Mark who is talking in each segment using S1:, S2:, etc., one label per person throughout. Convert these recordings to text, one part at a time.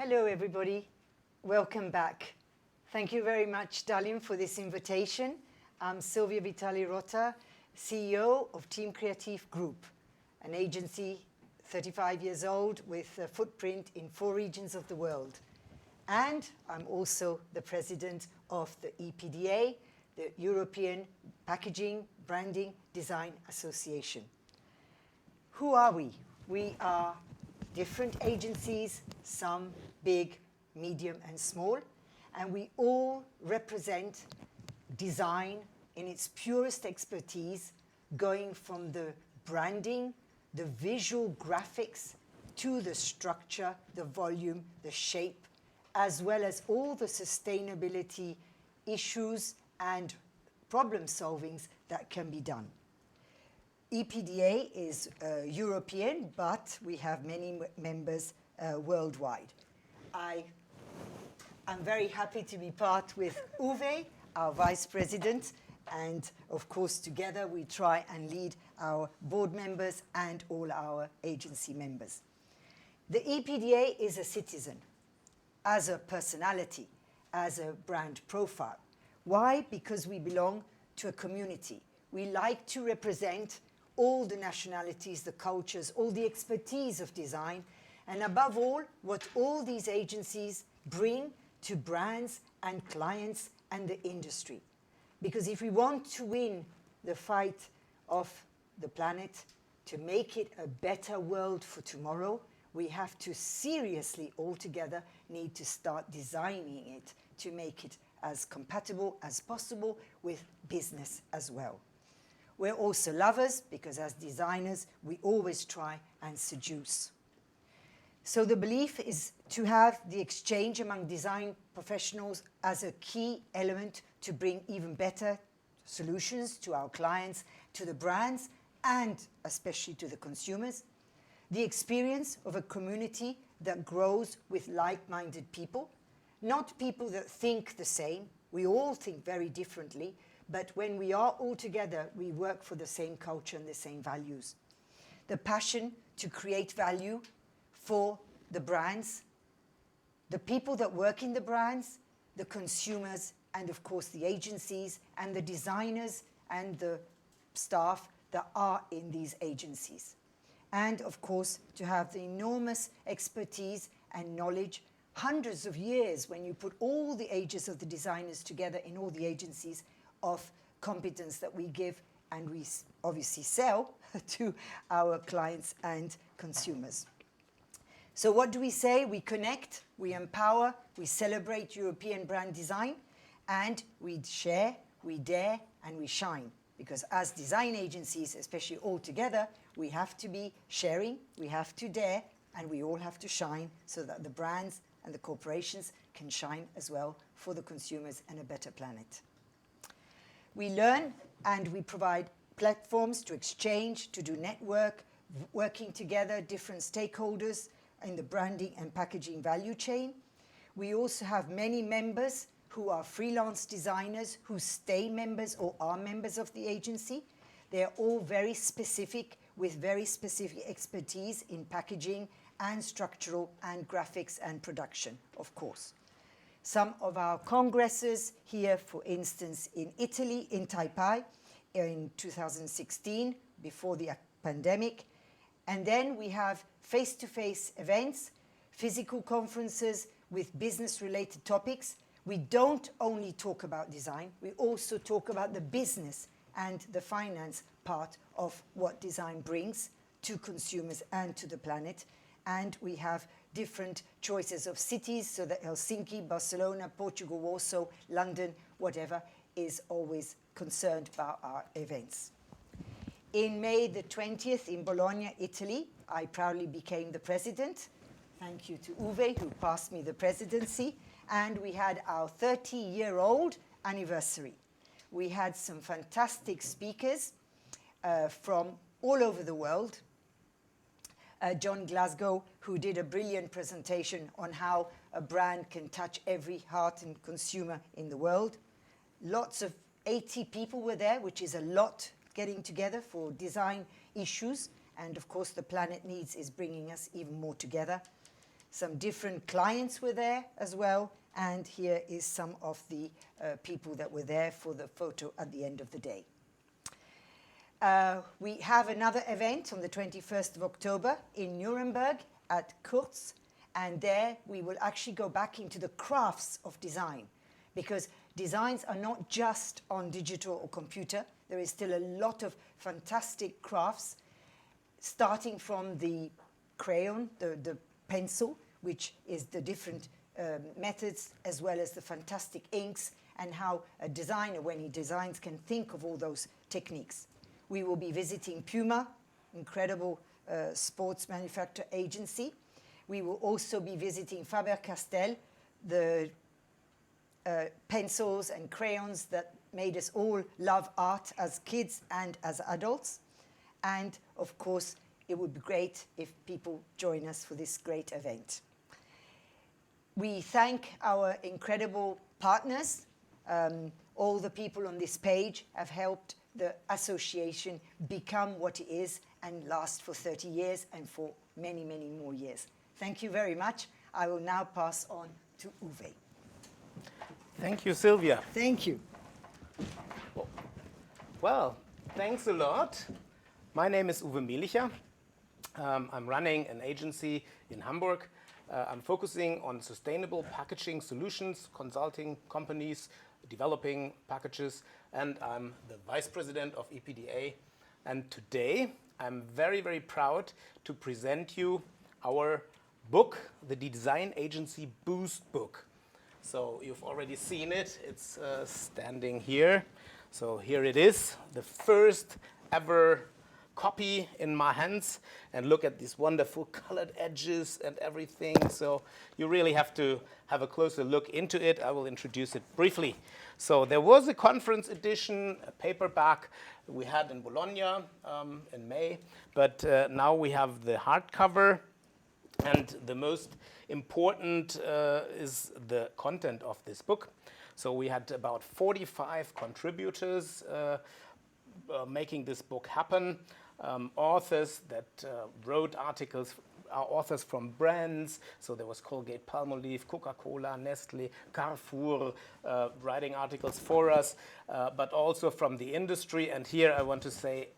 S1: Hello, everybody. Welcome back. Thank you very much, DALIM, for this invitation. I'm Sylvia Vitale Rotta, CEO of Team Creative Group, an agency 35 years old with a footprint in 4 regions of the world. And I'm also the president of the EPDA, the European Packaging, Branding, Design Association. Who are we? We are different agencies, some big, medium, and small, and we all represent design in its purest expertise, going from the branding, the visual graphics, to the structure, the volume, the shape, as well as all the sustainability issues and problem solvings that can be done. EPDA is European, but we have many members worldwide. I'm very happy to be part with Uwe, our vice president, and of course together we try and lead our board members and all our agency members. The EPDA is a citizen, as a personality, as a brand profile. Why? Because we belong to a community. We like to represent all the nationalities, the cultures, all the expertise of design, and above all, what all these agencies bring to brands and clients and the industry. Because if we want to win the fight of the planet, to make it a better world for tomorrow, we have to seriously all together need to start designing it to make it as compatible as possible with business as well. We're also lovers because as designers, we always try and seduce. So the belief is to have the exchange among design professionals as a key element to bring even better solutions to our clients, to the brands, and especially to the consumers. The experience of a community that grows with like-minded people, not people that think the same. We all think very differently, but when we are all together, we work for the same culture and the same values. The passion to create value for the brands, the people that work in the brands, the consumers, and of course the agencies and the designers and the staff that are in these agencies. And of course, to have the enormous expertise and knowledge, hundreds of years when you put all the ages of the designers together in all the agencies, of competence that we give and we obviously sell to our clients and consumers. So what do we say? We connect, we empower, we celebrate European brand design, and we share, we dare, and we shine. Because as design agencies, especially all together, we have to be sharing, we have to dare, and we all have to shine so that the brands and the corporations can shine as well for the consumers and a better planet. We learn and we provide platforms to exchange, to do network, working together, different stakeholders in the branding and packaging value chain. We also have many members who are freelance designers who stay members or are members of the agency. They are all very specific with very specific expertise in packaging and structural and graphics and production, of course. Some of our congresses here, for instance, in Italy, in Taipei, in 2016, before the pandemic. And then we have face-to-face events, physical conferences with business-related topics. We don't only talk about design, we also talk about the business and the finance part of what design brings to consumers and to the planet. And we have different choices of cities, so that Helsinki, Barcelona, Portugal, Warsaw, London, whatever, is always concerned about our events. In May the 20th in Bologna, Italy, I proudly became the president. Thank you to Uwe, who passed me the presidency. And we had our 30-year-old anniversary. We had some fantastic speakers from all over the world. John Glasgow, who did a brilliant presentation on how a brand can touch every heart and consumer in the world. Lots of 80 people were there, which is a lot getting together for design issues. And of course, the planet needs is bringing us even more together. Some different clients were there as well. And here is some of the people that were there for the photo at the end of the day. We have another event on the 21st of October in Nuremberg at Kurz. And there we will actually go back into the crafts of design, because designs are not just on digital or computer. There is still a lot of fantastic crafts, starting from the crayon, the pencil, which is the different methods, as well as the fantastic inks, and how a designer, when he designs, can think of all those techniques. We will be visiting Puma, incredible sports manufacturer agency. We will also be visiting Faber-Castell, the pencils and crayons that made us all love art as kids and as adults. And of course, it would be great if people join us for this great event. We thank our incredible partners. All the people on this page have helped the association become what it is and last for 30 years and for many, many more years. Thank you very much. I will now pass on to Uwe.
S2: Thank you, Sylvia.
S1: Thank you.
S2: Well, thanks a lot. My name is Uwe Melichar. I'm running an agency in Hamburg. I'm focusing on sustainable packaging solutions, consulting companies, developing packages, and I'm the vice president of EPDA. And today, I'm very, very proud to present you our book, the Design Agency Boost book. So you've already seen it. It's standing here. So here it is, the first ever copy in my hands, and look at these wonderful colored edges and everything. So you really have to have a closer look into it. I will introduce it briefly. So there was a conference edition, a paperback we had in Bologna in May, but now we have the hardcover. And the most important is the content of this book. So we had about 45 contributors making this book happen. Authors that wrote articles are authors from brands. So there was Colgate-Palmolive, Coca-Cola, Nestle, Carrefour writing articles for us, but also from the industry. And here I want to say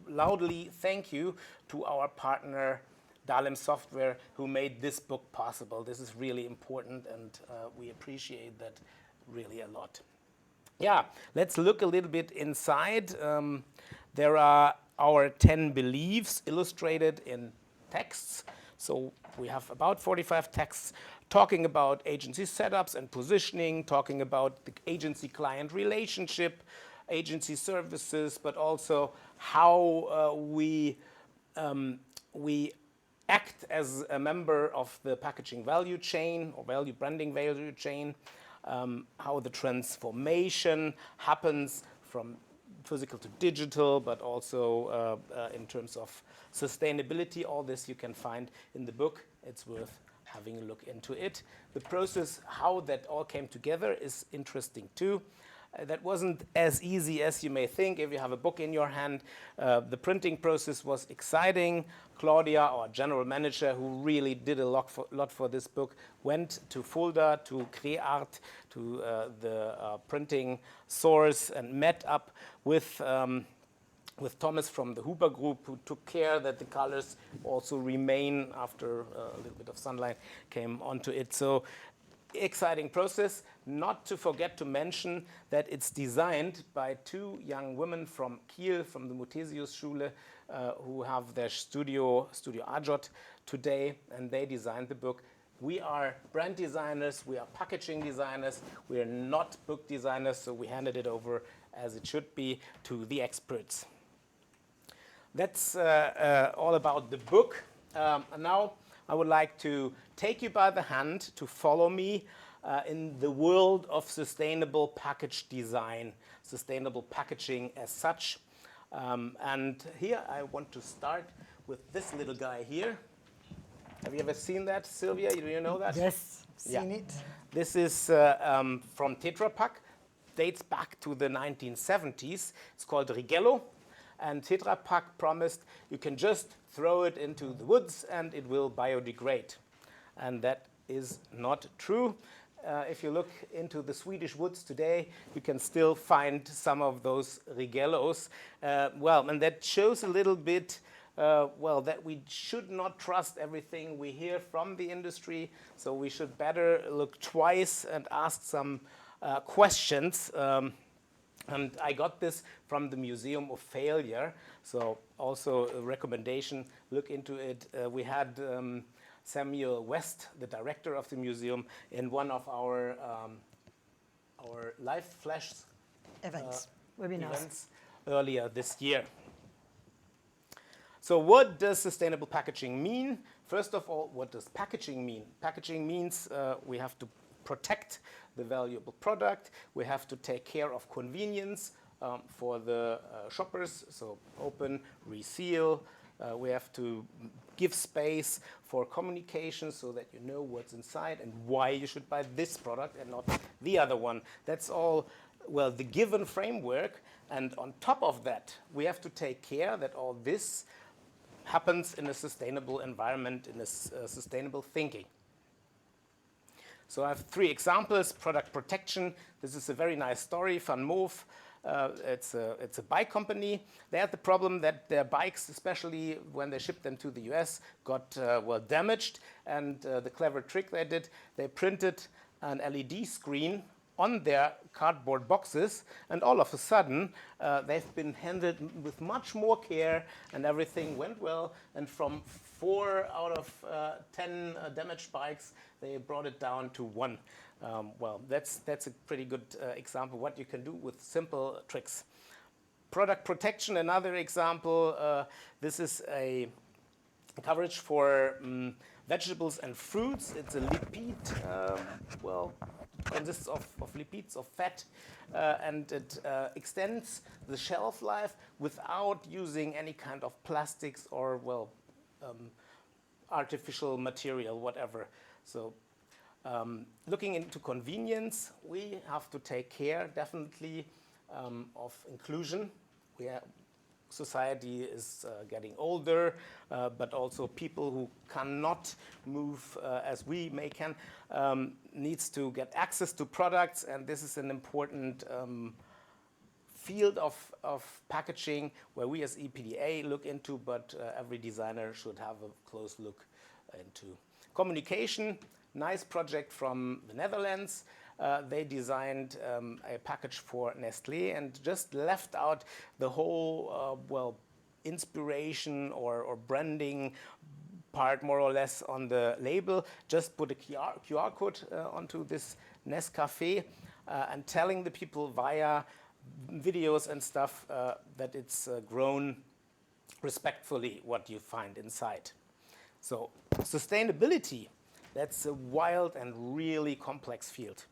S2: loudly thank you to our partner, DALIM Software, who made this book possible. This is really important, and we appreciate that really a lot. Yeah, let's look a little bit inside. There are our 10 beliefs illustrated in texts. So we have about 45 texts talking about agency setups and positioning, talking about the agency-client relationship, agency services, but also how we act as a member of the packaging value chain or value branding value chain, how the transformation happens from physical to digital, but also in terms of sustainability. All this you can find in the book. It's worth having a look into it. The process, how that all came together, is interesting too. That wasn't as easy as you may think if you have a book in your hand. The printing process was exciting. Claudia, our general manager, who really did a lot for this book, went to Fulda, to CreArt, to the printing source, and met up with Thomas from the Huber Group, who took care that the colors also remain after a little bit of sunlight came onto it. So exciting process. Not to forget to mention that it's designed by two young women from Kiel, from the Muthesius Schule, who have their studio Ajot today, and they designed the book. We are brand designers, we are packaging designers, we are not book designers, so we handed it over as it should be to the experts. That's all about the book. And now I would like to take you by the hand to follow me in the world of sustainable package design, sustainable packaging as such. And here I want to start with this little guy here. Have you ever seen that, Sylvia? Do you know that?
S1: Yes, seen it.
S2: This is from Tetra Pak, dates back to the 1970s. It's called Righello. And Tetra Pak promised you can just throw it into the woods and it will biodegrade. and that is not true. If you look into the Swedish woods today, you can still find some of those rigellos. And that shows a little bit, that we should not trust everything we hear from the industry. So we should better look twice and ask some questions. And I got this from the Museum of Failure. So also a recommendation, look into it. We had Samuel West, the director of the museum, in one of our live flash
S1: webinars
S2: earlier this year. So what does sustainable packaging mean? First of all, what does packaging mean? Packaging means we have to protect the valuable product. We have to take care of convenience for the shoppers, so open, reseal. We have to give space for communication so that you know what's inside and why you should buy this product and not the other one. That's all, the given framework. And on top of that, we have to take care that all this happens in a sustainable environment, in a sustainable thinking. So I have 3 examples. Product protection. This is a very nice story. Van Moof. It's a bike company. They had the problem that their bikes, especially when they shipped them to the US, got damaged. And the clever trick they did, they printed an LED screen on their cardboard boxes, and all of a sudden they've been handled with much more care, and everything went well. And from 4 out of 10 damaged bikes, they brought it down to 1. That's a pretty good example of what you can do with simple tricks. Product protection, another example. This is a coverage for vegetables and fruits. It's a lipid, consists of lipids, of fat, and it extends the shelf life without using any kind of plastics or, artificial material, whatever. So looking into convenience, we have to take care, definitely, of inclusion. Society is getting older, but also people who cannot move as we can needs to get access to products, and this is an important field of packaging where we as EPDA look into, but every designer should have a close look into. Communication, nice project from the Netherlands. They designed a package for Nestlé and just left out the whole, inspiration or branding part, more or less, on the label. Just put a QR code onto this Nescafé and telling the people via videos and stuff that it's grown respectfully, what you find inside. So sustainability, that's a wild and really complex field.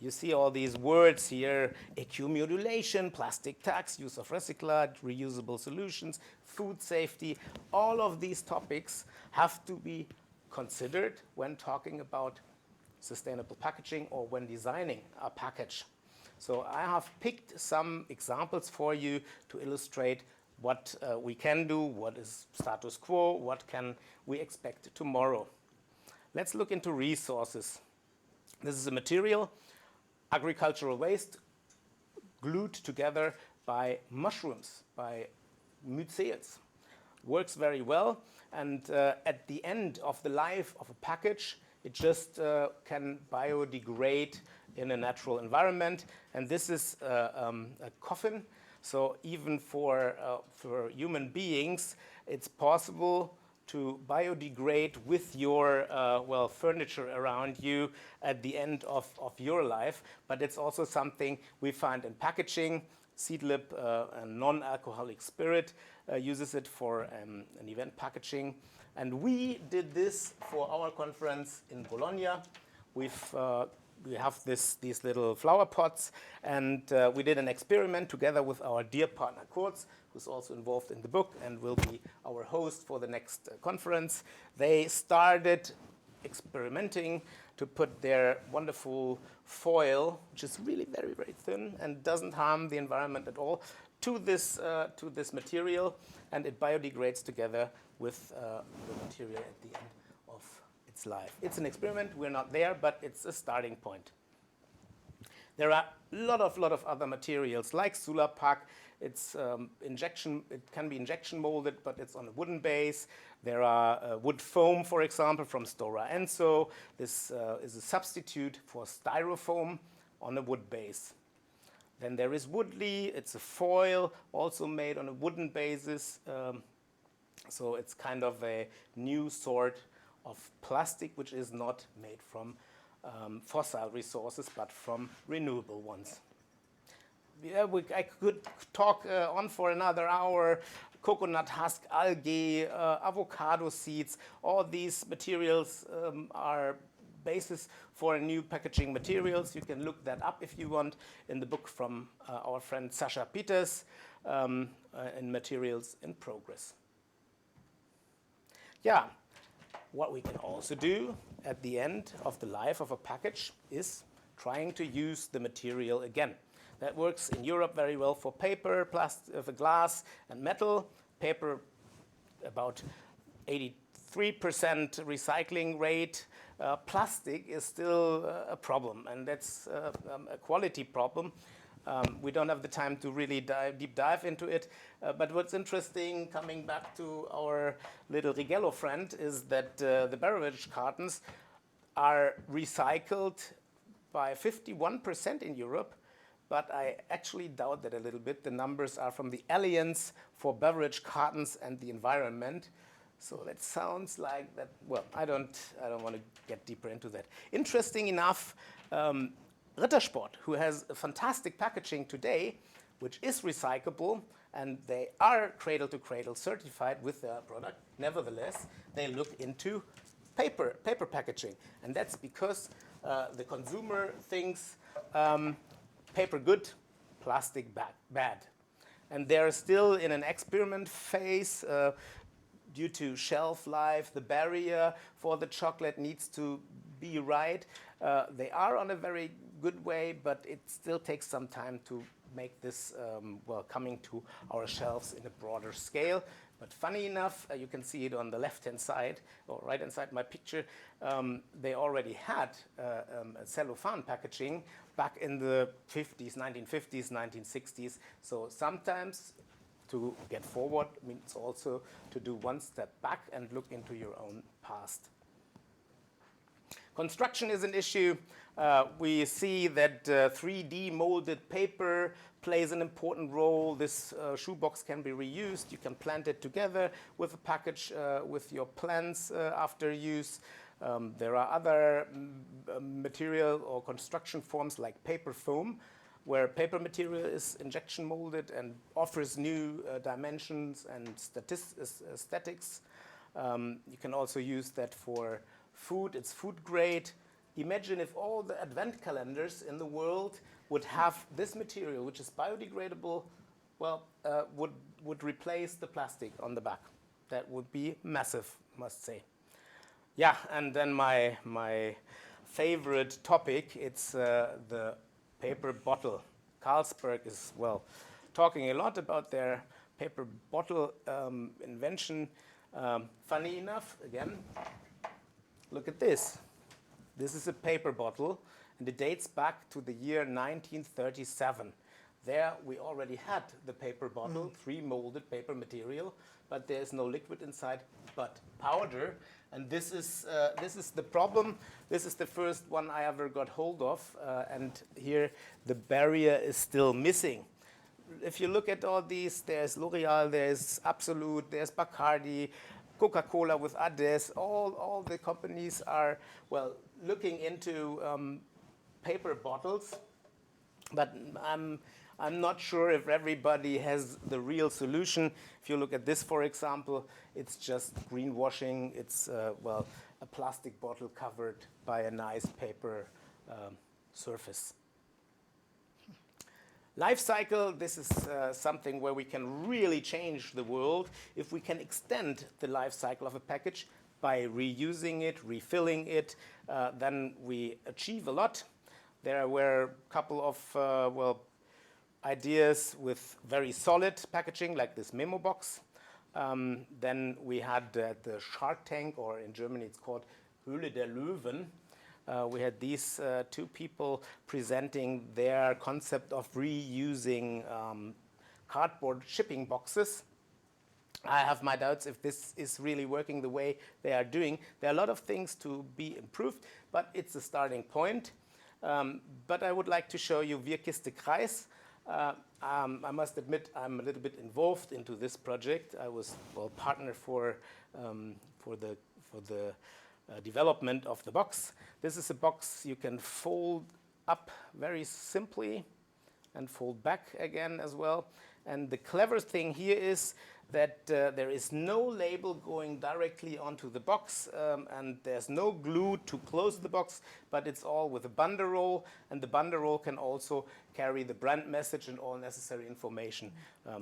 S2: You see all these words here: accumulation, plastic tax, use of recyclate, reusable solutions, food safety. All of these topics have to be considered when talking about sustainable packaging or when designing a package. So I have picked some examples for you to illustrate what we can do, what is status quo, what can we expect tomorrow. Let's look into resources. This is a material, agricultural waste, glued together by mushrooms, by mycelium. Works very well, and at the end of the life of a package, it just can biodegrade in a natural environment. And this is a coffin. So even for human beings, it's possible to biodegrade with your furniture around you at the end of your life. But it's also something we find in packaging. Seedlip, a non-alcoholic spirit, uses it for an event packaging. And we did this for our conference in Bologna. We have these little flower pots, and we did an experiment together with our dear partner Kurz, who's also involved in the book and will be our host for the next conference. They started experimenting to put their wonderful foil, which is really very, very thin and doesn't harm the environment at all, to this material, and it biodegrades together with the material at the end of its its life. It's an experiment, we're not there, but it's a starting point. There are a lot of other materials like Sulapak. It's it can be injection molded, but it's on a wooden base. There are wood foam, for example, from Stora Enso. This is a substitute for styrofoam on a wood base. Then there is Woodley. It's a foil, also made on a wooden basis. So it's kind of a new sort of plastic, which is not made from fossil resources, but from renewable ones. Yeah, I could talk on for another hour. Coconut husk, algae, avocado seeds, all these materials are basis for new packaging materials. You can look that up if you want in the book from our friend Sasha Peters in Materials in Progress. Yeah, what we can also do at the end of the life of a package is trying to use the material again. That works in Europe very well for paper, plastic, glass, and metal. Paper, about 83% recycling rate. Plastic is still a problem, and that's a quality problem. We don't have the time to really deep dive into it. But what's interesting, coming back to our little Righello friend, is that the beverage cartons are recycled by 51% in Europe. But I actually doubt that a little bit. The numbers are from the Alliance for Beverage Cartons and the Environment. So that sounds like that. Well, I don't want to get deeper into that. Interesting enough, Rittersport, who has a fantastic packaging today, which is recyclable, and they are cradle-to-cradle certified with their product. Nevertheless, they look into paper packaging, and that's because the consumer thinks paper good, plastic bad. And they're still in an experiment phase due to shelf life. The barrier for the chocolate needs to be right. They are on a very good way, but it still takes some time to make this coming to our shelves in a broader scale. But funny enough, you can see it on the left-hand side or right-hand side my picture. They already had cellophane packaging back in the 1950s, 1960s. So sometimes to get forward means also to do one step back and look into your own past. Construction is an issue. We see that 3D molded paper plays an important role. This shoebox can be reused. You can plant it together with a package with your plants after use. There are other material or construction forms like paper foam, where paper material is injection molded and offers new dimensions and aesthetics. You can also use that for food. It's food grade. Imagine if all the advent calendars in the world would have this material, which is biodegradable, would replace the plastic on the back. That would be massive, must say. Yeah, and then my favorite topic, it's the paper bottle. Carlsberg is, talking a lot about their paper bottle invention. Funny enough, again, look at this. This is a paper bottle, and it dates back to the year 1937. There we already had the paper bottle, 3 molded paper material, but there's no liquid inside, but powder. And this is the problem. This is the first one I ever got hold of, and here the barrier is still missing. If you look at all these, there's L'Oreal, there's Absolut, there's Bacardi, Coca-Cola with Ades. All the companies are looking into paper bottles, but I'm not sure if everybody has the real solution. If you look at this, for example, it's just greenwashing. It's a plastic bottle covered by a nice paper surface. Life cycle, this is something where we can really change the world if we can extend the life cycle of a package by reusing it, refilling it, then we achieve a lot. There were a couple of ideas with very solid packaging, like this memo box. Then we had the Shark Tank, or in Germany it's called Höhle der Löwen. We had these two people presenting their concept of reusing cardboard shipping boxes. I have my doubts if this is really working the way they are doing. There are a lot of things to be improved, but it's a starting point. But I would like to show you Wirkiste Kreis. I must admit I'm a little bit involved into this project. I was partner for the development of the box. This is a box you can fold up very simply and fold back again as well. And the clever thing here is that there is no label going directly onto the box, and there's no glue to close the box, but it's all with a banderole, and the banderole can also carry the brand message and all necessary information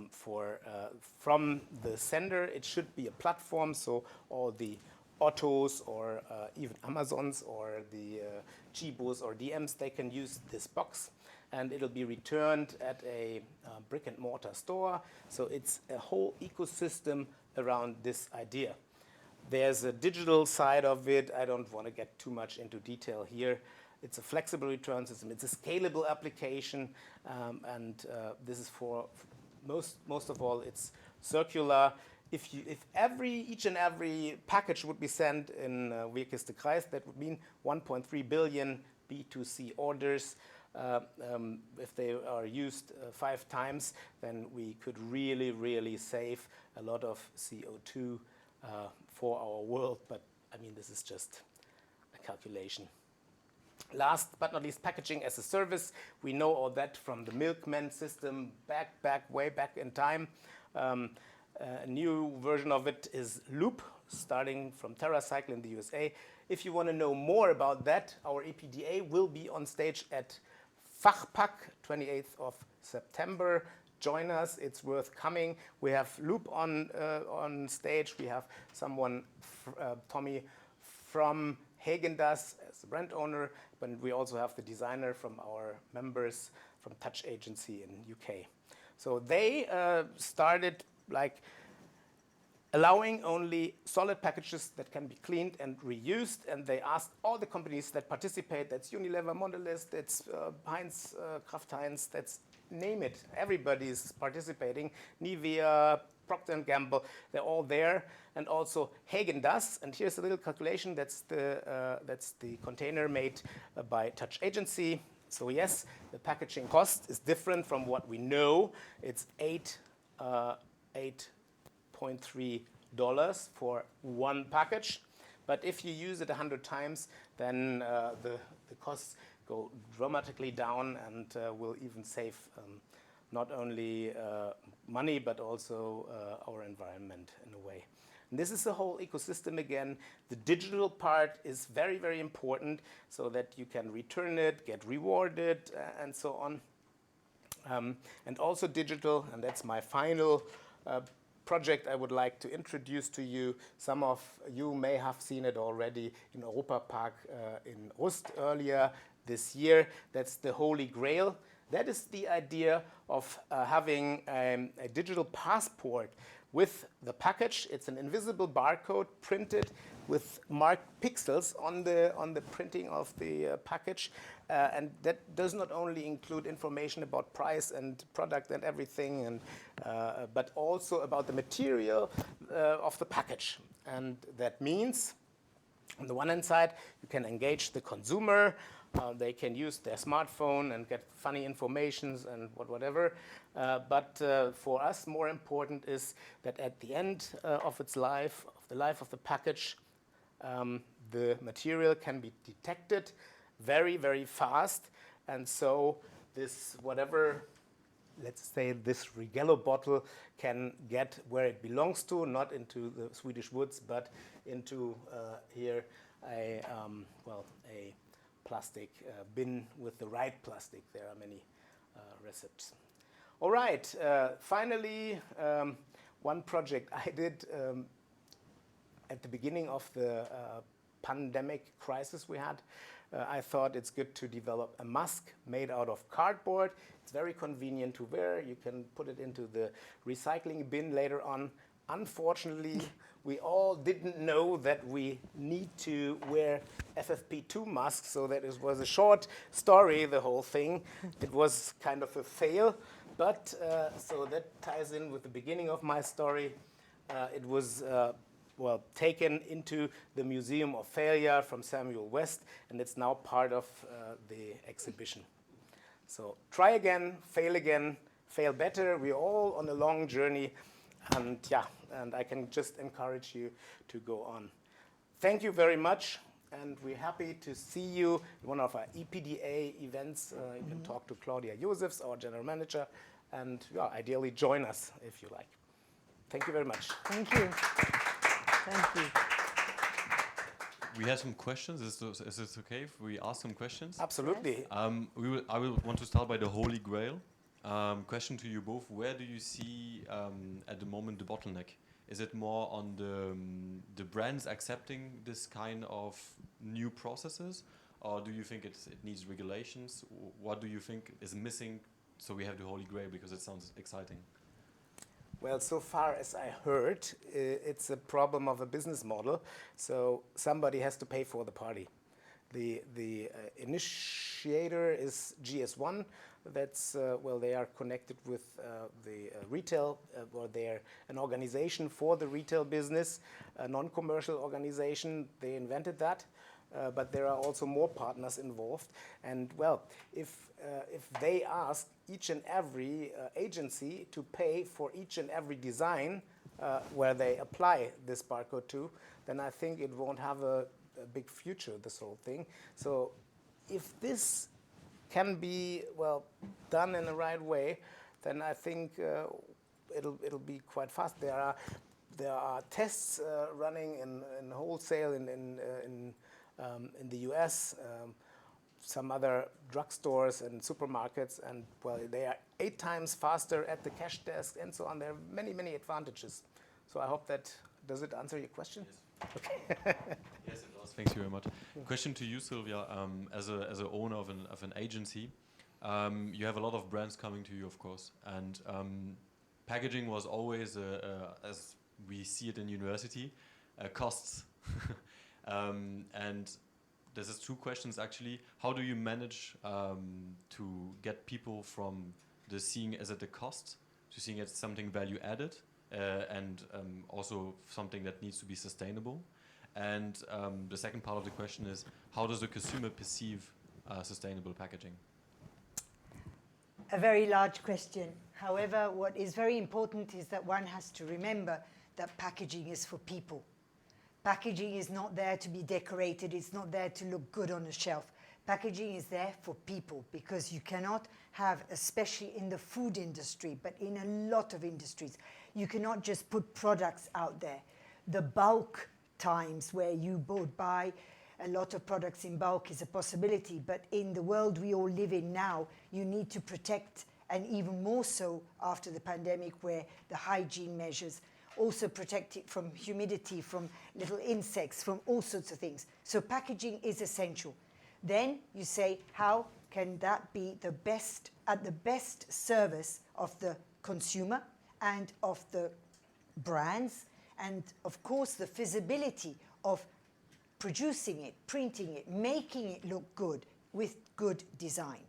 S2: from the sender. It should be a platform, so all the Ottos or even Amazons or the Chibos or DMs, they can use this box. And it'll be returned at a brick and mortar store. So it's a whole ecosystem around this idea. There's a digital side of it. I don't want to get too much into detail here. It's a flexible return system. It's a scalable application. And this is for most of all, it's circular. If each and every package would be sent in Wirkiste Kreis, that would mean 1.3 billion B2C orders. If they are used 5 times, then we could really, really save a lot of CO2 for our world. But I mean, this is just a calculation. Last but not least, packaging as a service. We know all that from the milkman system way back in time. A new version of it is Loop, starting from TerraCycle in the USA. If you want to know more about that, our EPDA will be on stage at Fachpack, 28th of September. Join us, it's worth coming. We have Loop on stage. We have someone, Tommy from Häagen-Dazs as the brand owner, but we also have the designer from our members from Touch Agency in UK. So they started like allowing only solid packages that can be cleaned and reused, and they asked all the companies that participate, that's Unilever, Mondelez, that's Heinz, Kraft Heinz, that's name it, everybody is participating, Nivea, Procter & Gamble, they're all there, and also Häagen-Dazs, and here's a little calculation, that's the container made by Touch Agency. So yes, the packaging cost is different from what we know. It's $8.3 for one package, but if you use it 100 times, then the costs go dramatically down and will even save not only money but also our environment in a way. And this is the whole ecosystem again. The digital part is very, very important so that you can return it, get rewarded, and so on. And also digital, and that's my final project I would like to introduce to you. Some of you may have seen it already in Europa Park in Rust earlier this year. That's the Holy Grail. That is the idea of having a digital passport with the package. It's an invisible barcode printed with marked pixels on the printing of the package. And that does not only include information about price and product and everything, and, but also about the material of the package. And that means, on the one hand side, you can engage the consumer. They can use their smartphone and get funny informations and whatever. But for us, more important is that at the end of its life, of the life of the package, the material can be detected very, very fast. And so this whatever, let's say this Rigello bottle can get where it belongs to, not into the Swedish woods, but into here a plastic bin with the right plastic. There are many recipes. All right, finally, one project I did at the beginning of the pandemic crisis we had. I thought it's good to develop a mask made out of cardboard. It's very convenient to wear. You can put it into the recycling bin later on. Unfortunately, we all didn't know that we need to wear FFP2 masks, so that it was a short story, the whole thing. It was kind of a fail, but so that ties in with the beginning of my story. It was taken into the Museum of Failure from Samuel West, and it's now part of the exhibition. So try again, fail better. We're all on a long journey, and and I can just encourage you to go on. Thank you very much, and we're happy to see you in one of our EPDA events. You can talk to Claudia Josefs, our general manager, and ideally join us if you like. Thank you very much.
S1: Thank you. Thank you.
S3: We have some questions. Is it okay if we ask some questions?
S2: Absolutely.
S1: Yes.
S3: I will want to start by the Holy Grail. Question to you both: where do you see at the moment the bottleneck? Is it more on the brands accepting this kind of new processes, or do you think it needs regulations? What do you think is missing so we have the Holy Grail, because it sounds exciting?
S2: Well, so far as I heard, it's a problem of a business model. So somebody has to pay for the party. The initiator is GS1. That's they are connected with the retail, or they're an organization for the retail business, a non-commercial organization. They invented that. But there are also more partners involved. And if they ask each and every agency to pay for each and every design where they apply this barcode to, then I think it won't have a big future, this whole thing. So if this can be done in the right way, then I think it'll be quite fast. There are tests running in wholesale in the US, some other drugstores and supermarkets, and they are 8 times faster at the cash desk and so on. There are many advantages. So I hope does it answer your question?
S3: Yes.
S2: Okay.
S3: Yes, it does. Thanks very much. Question to you, Sylvia. As an owner of an agency, you have a lot of brands coming to you, of course, and packaging was always, as we see it in university, costs. And this is 2 questions actually. How do you manage to get people from the seeing as at the cost to seeing it as something value added, and also something that needs to be sustainable? And the second part of the question is, how does the consumer perceive sustainable packaging?
S1: A very large question. However, what is very important is that one has to remember that packaging is for people. Packaging is not there to be decorated. It's not there to look good on a shelf. Packaging is there for people, because you cannot have, especially in the food industry, but in a lot of industries, you cannot just put products out there. The bulk times where you buy a lot of products in bulk is a possibility, but in the world we all live in now, you need to protect, and even more so after the pandemic, where the hygiene measures also protect it from humidity, from little insects, from all sorts of things. So packaging is essential. Then you say, how can that be the best, at the best service of the consumer and of the brands, and of course the feasibility of producing it, printing it, making it look good with good design.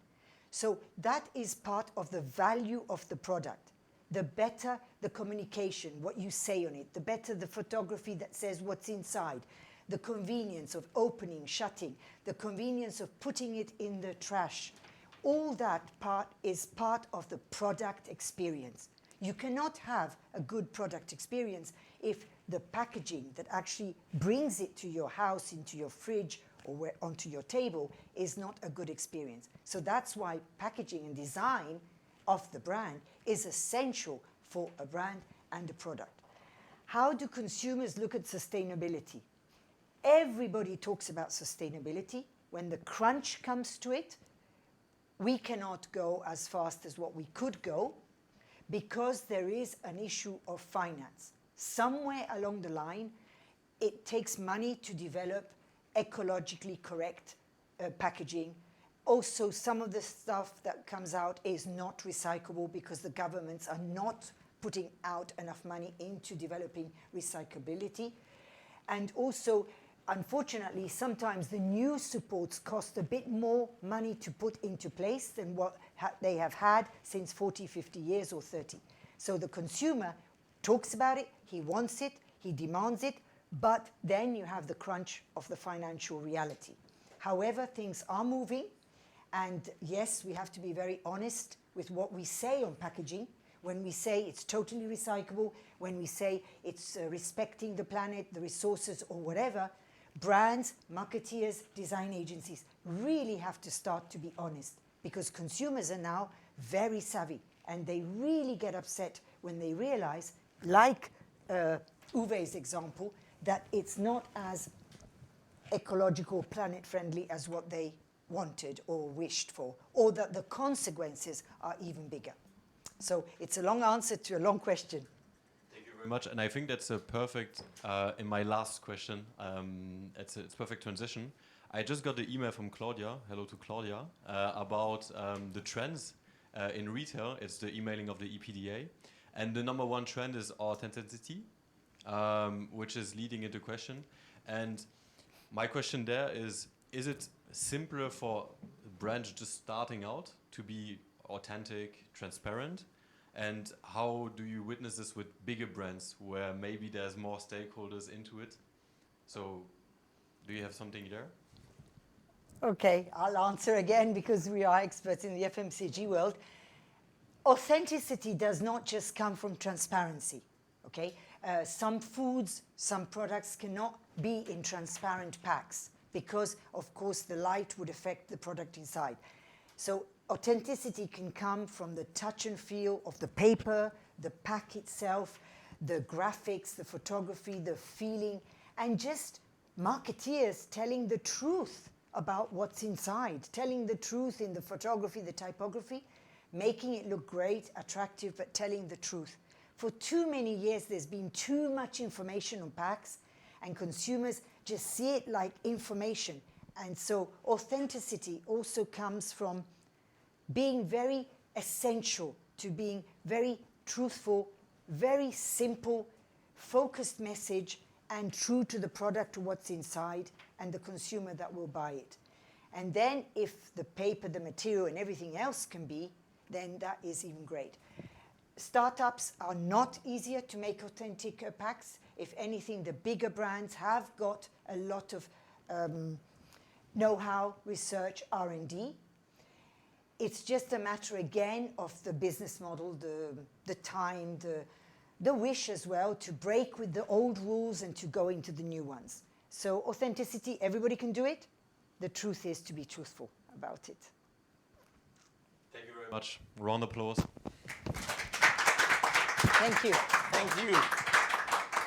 S1: So that is part of the value of the product. The better the communication, what you say on it, the better the photography that says what's inside, the convenience of opening, shutting, the convenience of putting it in the trash. All that part is part of the product experience. You cannot have a good product experience if the packaging that actually brings it to your house, into your fridge, or onto your table is not a good experience. So that's why packaging and design of the brand is essential for a brand and a product. How do consumers look at sustainability? Everybody talks about sustainability. When the crunch comes to it, we cannot go as fast as what we could go, because there is an issue of finance. Somewhere along the line, it takes money to develop ecologically correct packaging. Also, some of the stuff that comes out is not recyclable because the governments are not putting out enough money into developing recyclability. And also, unfortunately, sometimes the new supports cost a bit more money to put into place than what they have had since 40, 50 years or 30. So the consumer talks about it, he wants it, he demands it, but then you have the crunch of the financial reality. However, things are moving, and yes, we have to be very honest with what we say on packaging. When we say it's totally recyclable, when we say it's respecting the planet, the resources, or whatever, brands, marketeers, design agencies really have to start to be honest, because consumers are now very savvy, and they really get upset when they realize, like Uwe's example, that it's not as ecological, planet-friendly as what they wanted or wished for, or that the consequences are even bigger. So it's a long answer to a long question.
S3: Thank you very much, and I think that's a perfect, in my last question, it's perfect transition. I just got the email from Claudia, hello to Claudia, about the trends in retail. It's the emailing of the EPDA, and the number one trend is authenticity, which is leading into question. And my question there is it simpler for brands just starting out to be authentic, transparent? And how do you witness this with bigger brands where maybe there's more stakeholders into it? So do you have something there?
S1: Okay, I'll answer again because we are experts in the FMCG world. Authenticity does not just come from transparency, okay? Some foods, some products cannot be in transparent packs because, of course, the light would affect the product inside. So authenticity can come from the touch and feel of the paper, the pack itself, the graphics, the photography, the feeling, and just marketeers telling the truth about what's inside, telling the truth in the photography, the typography, making it look great, attractive, but telling the truth. For too many years, there's been too much information on packs, and consumers just see it like information. And so authenticity also comes from being very essential, to being very truthful, very simple, focused message, and true to the product, what's inside, and the consumer that will buy it. And then if the paper, the material, and everything else can be, then that is even great. Startups are not easier to make authentic packs. If anything, the bigger brands have got a lot of know-how, research, R&D. It's just a matter, again, of the business model, the time, the wish as well to break with the old rules and to go into the new ones. So authenticity, everybody can do it. The truth is to be truthful about it.
S3: Thank you very much. Round of applause.
S1: Thank you.
S2: Thank you.